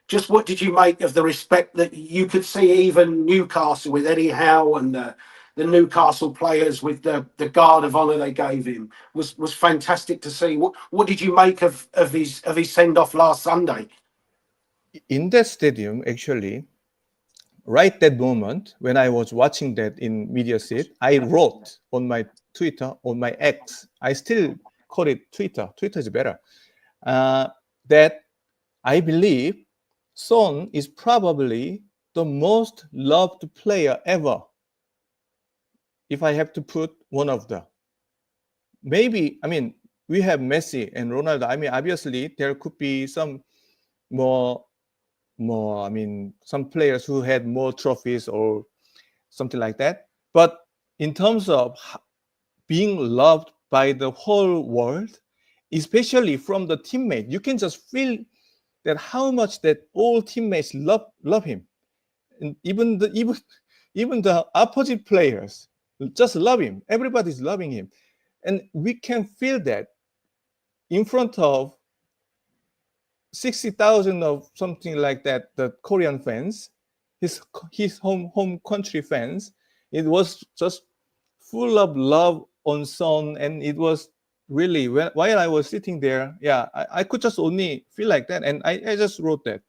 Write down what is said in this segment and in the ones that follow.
just what did you make of the respect that you could see even Newcastle with Eddie Howe and the Newcastle players with the guard of honour they gave him was fantastic to see. What did you make of his send-off last Sunday? In that stadium, actually, right that moment when I was watching that in media seat, I wrote on my Twitter, on my X, I still call it Twitter. Twitter is better. That I believe Son is probably the most loved player ever. If I have to put one of the, maybe, I mean, we have Messi and Ronaldo. I mean, obviously there could be some more, I mean, some players who had more trophies or something like that. But in terms of being loved by the whole world, especially from the teammate, you can just feel that how much that all teammates love him, and even the opposite players just love him. Everybody's loving him, and we can feel that in front of 60,000 of something like that, the Korean fans, his home country fans. It was just full of love on Son, and it was really, while I was sitting there, yeah, I could just only feel like that, and I just wrote that.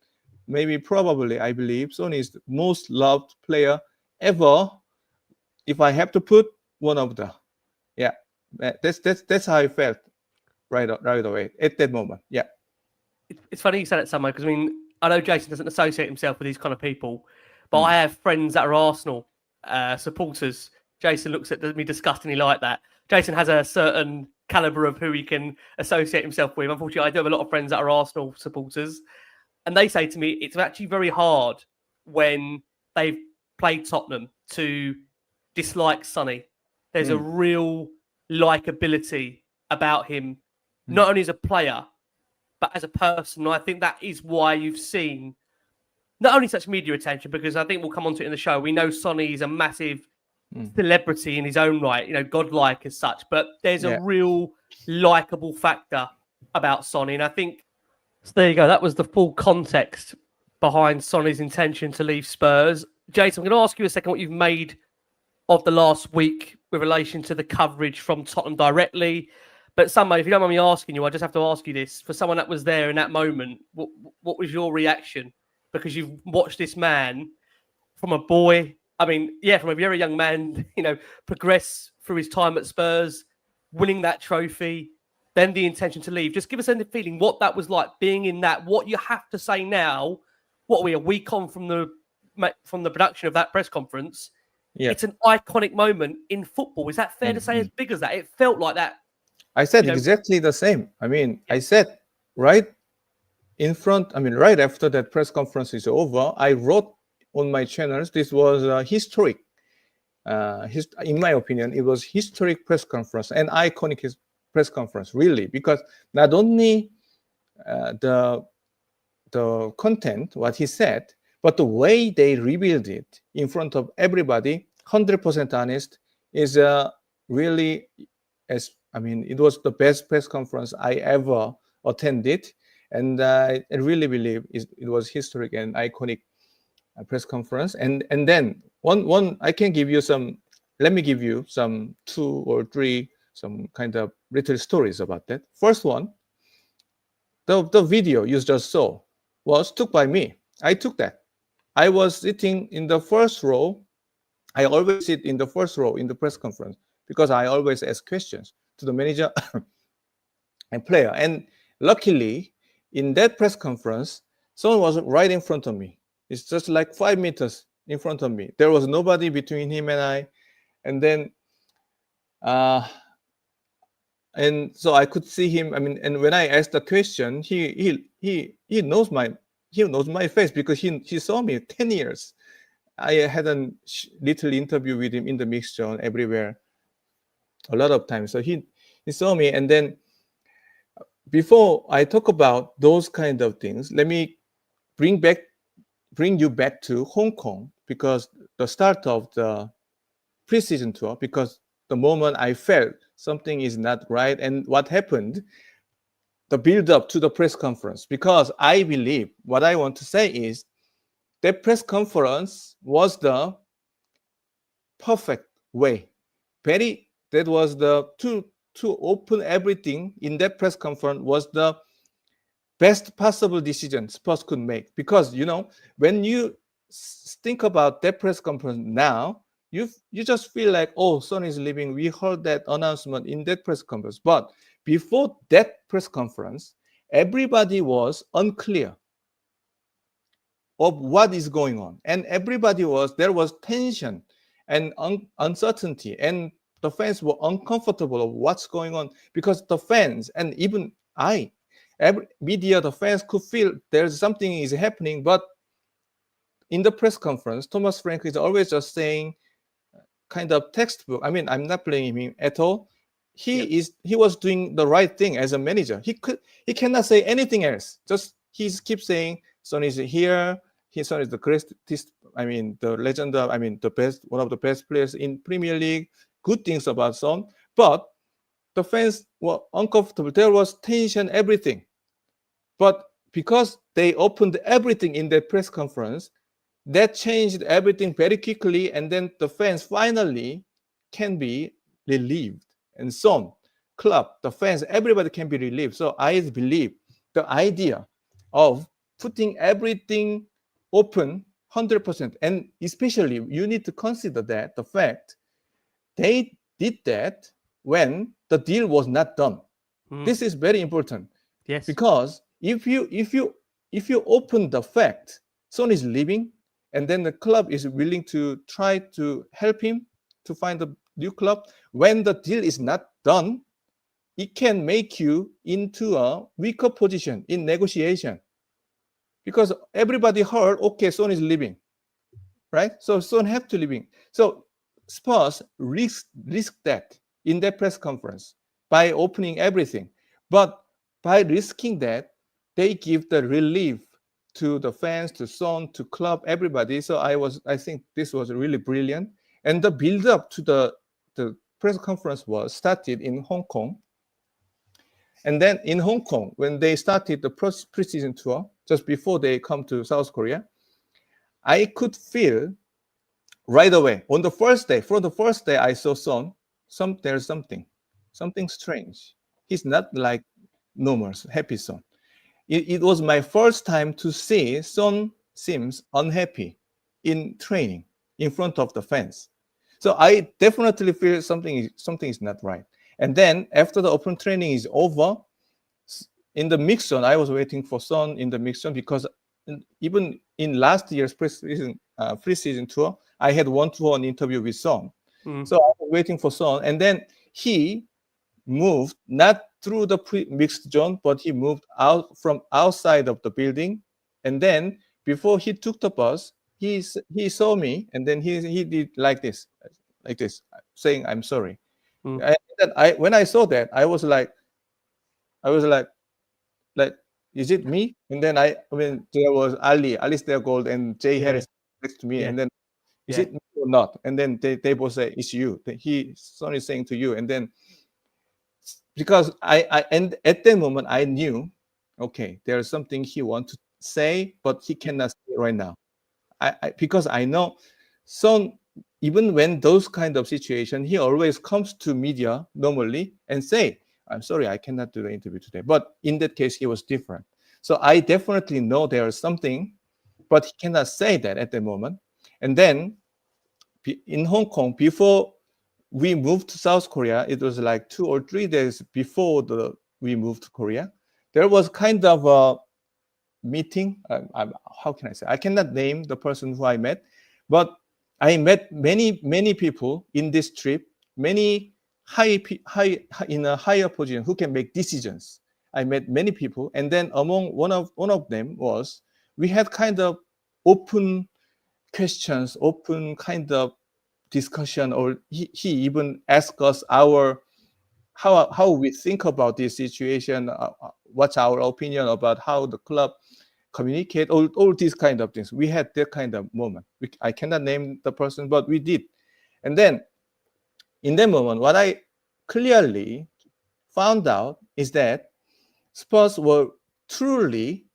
Maybe, probably, I believe Son is the most loved player ever. If I have to put one of the, yeah, that's how I felt right away at that moment. Yeah. It's funny you said it, Samo, because I mean, I know Jason doesn't associate himself with these kind of people, but I have friends that are Arsenal supporters. Jason looks at me disgustingly like that. Jason has a certain caliber of who he can associate himself with. Unfortunately, I do have a lot of friends that are Arsenal supporters, and they say to me it's actually very hard when they've played Tottenham to dislike Sonny. There's a real likability about him, not only as a player, but as a person. I think that is why you've seen not only such media attention, because I think we'll come on to it in the show. We know Sonny is a massive celebrity in his own right, you know, godlike as such, but there's a real likable factor about Sonny. And I think, so there you go. That was the full context behind Sonny's intention to leave Spurs. Jason, I'm going to ask you a second what you've made of the last week with relation to the coverage from Tottenham directly. But Samo, if you don't mind me asking you, I just have to ask you this. For someone that was there in that moment, what was your reaction? Because you've watched this man from a boy, I mean, yeah, from a very young man, you know, progress through his time at Spurs, winning that trophy, then the intention to leave. Just give us a feeling what that was like, being in that, what you have to say now. What are we, a week on from the production of that press conference? Yeah. It's an iconic moment in football. Is that fair to say, as big as that? It felt like that. I said exactly the same. I mean, I said right in front, I mean, right after that press conference is over, I wrote on my channels, this was historic. In my opinion, it was historic press conference, an iconic press conference, really, because not only the content, what he said, but the way they revealed it in front of everybody, 100% honest, is really, it was the best press conference I ever attended, and I really believe it was historic and iconic press conference. And then one I can give you some. Let me give you some 2 or 3 some kind of little stories about that. First one, the video you just saw was took by me. I took that. I was sitting in the first row. I always sit in the first row in the press conference because I always ask questions to the manager and player. And luckily, in that press conference, someone was right in front of me. It's just like 5 meters in front of me. There was nobody between him and I. And then, and so I could see him. I mean, and when I asked the question, he knows my face because he saw me 10 years. I had a little interview with him in the mixed zone everywhere, a lot of times. So he saw me, and then before I talk about those kind of things, let me bring you back to Hong Kong, because the start of the preseason tour, because the moment I felt something is not right, and what happened, the build-up to the press conference, because I believe what I want to say is that press conference was the perfect way. That was the to open everything in that press conference was the best possible decision Spurs could make. Because when you think about that press conference now, you just feel like, oh, Son is leaving. We heard that announcement in that press conference. But before that press conference, everybody was unclear of what is going on, and there was tension and uncertainty, and the fans were uncomfortable of what's going on, because the fans and even every media, the fans could feel there's something is happening. But in the press conference, Thomas Frank is always just saying kind of textbook. I mean, I'm not blaming him at all. He was doing the right thing as a manager. He cannot say anything else. Just he keeps saying Son is here. His son is the greatest, the legend, the best, one of the best players in Premier League. Good things about Son, but the fans were uncomfortable. There was tension, everything. But because they opened everything in the press conference, that changed everything very quickly, and then the fans finally can be relieved. And Son, club, the fans, everybody can be relieved. So I believe the idea of putting everything open 100%, and especially you need to consider that the fact they did that when the deal was not done. This is very important. Yes, because if you open the fact Son is leaving, and then the club is willing to try to help him to find a new club, when the deal is not done, it can make you into a weaker position in negotiation. Because everybody heard, okay, Son is leaving, right? So Son have to leaving. So Spurs risk that in that press conference by opening everything. But by risking that, they give the relief to the fans, to Son, to club, everybody. So I think this was really brilliant. And the build-up to the press conference was started in Hong Kong. And then in Hong Kong, when they started the pre-season tour, just before they come to South Korea, I could feel right away on the first day. For the first day, I saw Son. There's something strange. He's not like normal, happy Son. It was my first time to see Son seems unhappy in training in front of the fans. So I definitely feel something is not right. And then after the open training is over, in the mix zone, I was waiting for Son in the mix zone, because even in last year's pre-season tour, I had one-to-one interview with Son. So I was waiting for Son, and then he moved not through the mixed zone, but he moved out from outside of the building. And then before he took the bus, he saw me, and then he did like this, saying, "I'm sorry." And then when I saw that, I was like, is it me? And then there was Alistair Gold and Jay Harris next to me, and then is it me or not? And then they both say it's you. Son is saying to you, and then because and at that moment I knew, okay, there's something he wants to say, but he cannot say right now. Because I know Son, even when those kind of situation, he always comes to media normally and say, "I'm sorry, I cannot do the interview today." But in that case, he was different. So I definitely know there is something, but he cannot say that at the moment. And then in Hong Kong, before we moved to South Korea, it was like 2 or 3 days before we moved to Korea. There was kind of a meeting. How can I say? I cannot name the person who I met, but I met many people in this trip, many high in a higher position who can make decisions. I met many people, and then among one of them was, we had kind of open questions, open kind of discussion, or he even asked us how we think about this situation, what's our opinion about how the club communicate, all these kind of things. We had that kind of moment. I cannot name the person, but we did. And then in that moment, what I clearly found out is that Spurs were truly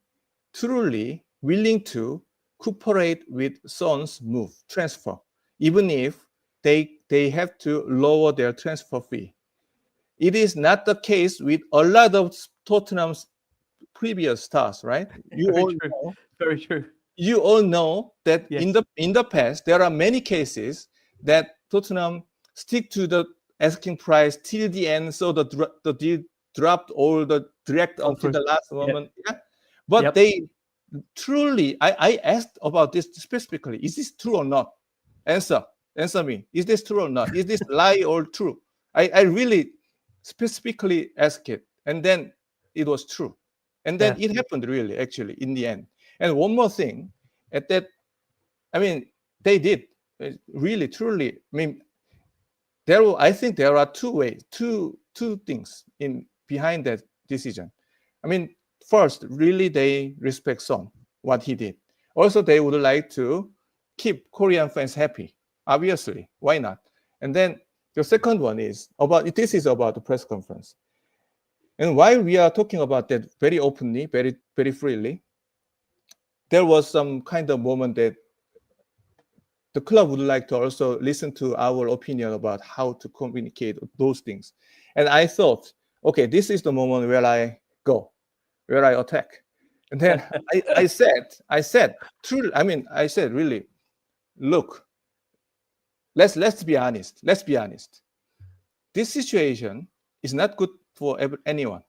willing to cooperate with Son's move, transfer, even if they have to lower their transfer fee. It is not the case with a lot of Tottenham's previous stars, right? Very true. You all know that Yes. in the past there are many cases that Tottenham stick to the asking price till the end, so the deal dropped all the direct until the last moment. Yeah? But they truly, I asked about this specifically. Is this true or not? Answer me. Is this true or not? Is this lie or true? I really specifically asked it, and then it was true, and then it happened really, actually, in the end. And one more thing, at that, I mean, they did really, truly. I mean, I think there are two things behind that decision. I mean, first, really, they respect Son, what he did. Also, they would like to keep Korean fans happy. Obviously, why not? And then the second one is about the press conference. And while we are talking about that very openly, very, very freely, there was some kind of moment that the club would like to also listen to our opinion about how to communicate those things. And I thought, okay, this is the moment where I go, where I attack. And then I said, truly, I mean, I said, really, look, let's be honest. Let's be honest. This situation is not good for anyone,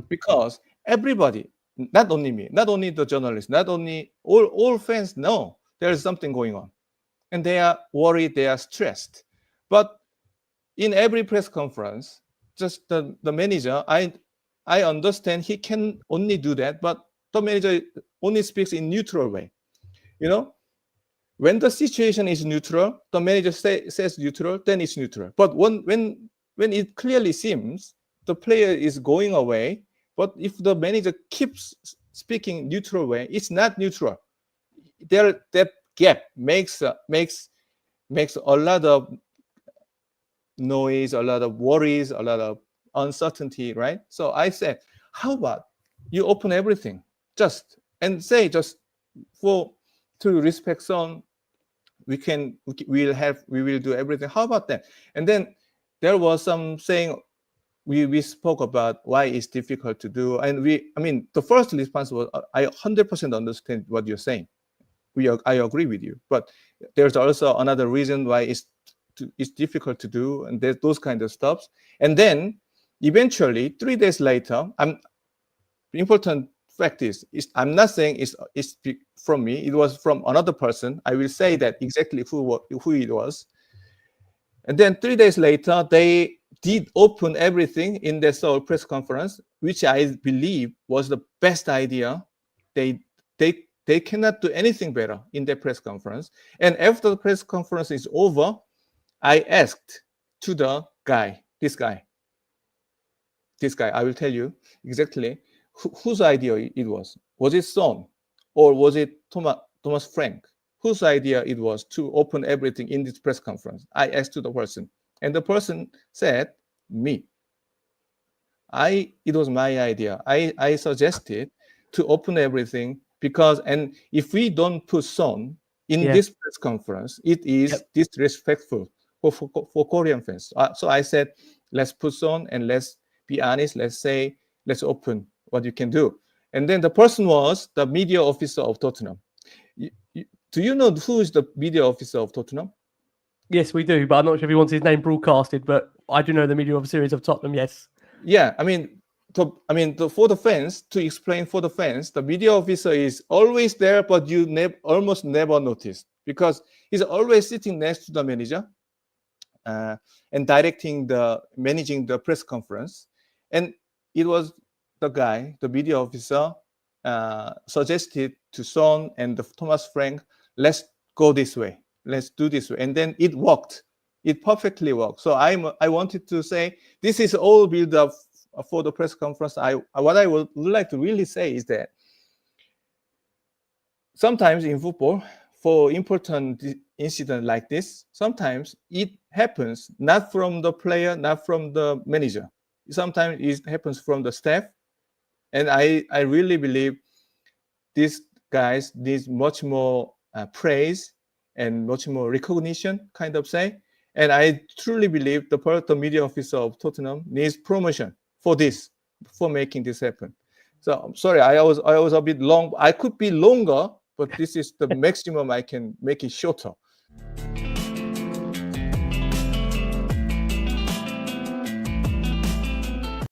because everybody, not only me, not only the journalists, not only all fans know there is something going on, and they are worried, they are stressed. But in every press conference, just the manager, I understand he can only do that, but the manager only speaks in neutral way. You know, when the situation is neutral, the manager says neutral, then it's neutral. But when it clearly seems the player is going away, but if the manager keeps speaking neutral way, it's not neutral. That gap makes a lot of noise, a lot of worries, a lot of uncertainty, right? So I said, how about you open everything, and say to respect Son, we will do everything. How about that? And then there was some saying, we spoke about why it's difficult to do, and the first response was, I 100% understand what you're saying. I agree with you, but there's also another reason why it's difficult to do, and there's those kind of stuff. And then eventually, 3 days later, the important fact is I'm not saying it's from me. It was from another person. I will say that exactly who it was. And then 3 days later, they did open everything in their Seoul press conference, which I believe was the best idea. They cannot do anything better in their press conference. And after the press conference is over, I asked to this guy, I will tell you exactly whose idea it was. Was it Son, or was it Thomas Frank? Whose idea it was to open everything in this press conference? I asked to the person, and the person said, me. It was my idea. I suggested to open everything because, and if we don't put Son in this press conference, it is disrespectful for Korean fans. So I said, let's put Son and let's be honest. Let's open what you can do. And then the person was the media officer of Tottenham. Do you know who is the media officer of Tottenham? Yes, we do, but I'm not sure if he wants his name broadcasted. But I do know the media officer is of Tottenham. Yes. Yeah, for the fans, to explain for the fans, the media officer is always there, but you almost never notice because he's always sitting next to the manager and managing the press conference. And it was the media officer, suggested to Son and Thomas Frank, let's go this way, let's do this way, and then it worked. It perfectly worked. So I wanted to say this is all built up for the press conference. What I would like to really say is that sometimes in football, for important incident like this, sometimes it happens not from the player, not from the manager. Sometimes it happens from the staff, And I really believe these guys need much more praise and much more recognition, kind of say. And I truly believe the media officer of Tottenham needs promotion for this, for making this happen. So I'm sorry, I was a bit long. I could be longer, but this is the maximum I can make it shorter.